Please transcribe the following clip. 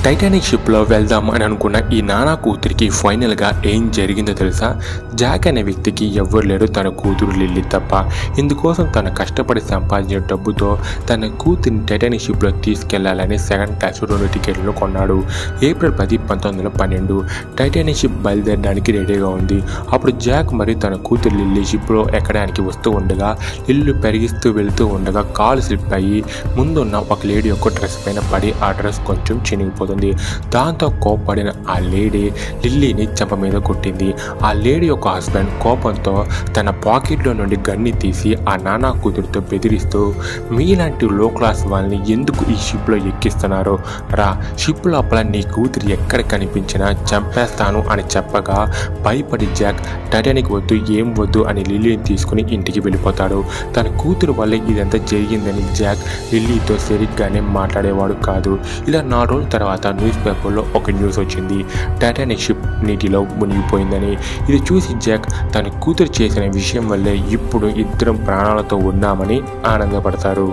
Titanic షిప్లో వెళ్దాం అని అనుకున్న ఈ నానా కూతురికి ఫైనల్గా ఏం జరిగిందో తెలుసా? జాక్ అనే వ్యక్తికి ఎవ్వరు లేరు, తన కూతురు లిల్లీ తప్ప. ఇందుకోసం తను కష్టపడి సంపాదించిన డబ్బుతో తన కూతురిని టైటానిక్ షిప్లో తీసుకెళ్లాలని సెకండ్ క్లాస్ 2 టికెట్లను కొన్నాడు. ఏప్రిల్ 10, 1912 టైటానిక్ షిప్ బయలుదేరడానికి రెడీగా ఉంది. అప్పుడు జాక్ మరియు తన కూతురు లిల్లీ షిప్లో ఎక్కడానికి వస్తూ ఉండగా లిల్లీ పెరిగిస్తూ వెళుతూ ఉండగా కాలు స్లిప్ అయ్యి ముందున్న ఒక లేడీ యొక్క డ్రెస్ పైన పడి ఆ డ్రెస్ కొంచెం చినిగిపోతుంది. దాంతో కోప్పడిన ఆ లేడీ లిల్లీని చెంప మీద కొట్టింది. ఆ లేడీ యొక్క హస్బెండ్ కోపంతో తన పాకెట్లో నుండి గన్ని తీసి ఆ నానా కూతురితో బెదిరిస్తూ, మీలాంటి లో క్లాస్ వాళ్ళని ఎందుకు ఈ షిప్లో ఎక్కిస్తున్నారో రా, షిప్ లోపల నీ కూతురు ఎక్కడ కనిపించినా చంపేస్తాను అని చెప్పగా భయపడి జాక్ టైటానిక్ వద్దు, ఏం వద్దు అని లిల్లీని తీసుకుని ఇంటికి వెళ్ళిపోతాడు. తన కూతురు వల్ల ఇదంతా జరిగిందని జాక్ లిల్లీతో సరిగ్గానే మాట్లాడేవాడు కాదు. ఇలా 4 రోజుల తర్వాత న్యూస్ పేపర్లో ఒక న్యూస్ వచ్చింది, టైటానిక్ షిప్ నీటిలో మునిగిపోయిందని. ఇది చూసి జాక్ తన కూతురు చేసిన విషయం వల్లే ఇప్పుడు ఇద్దరం ప్రాణాలతో ఉన్నామని ఆనందపడతారు.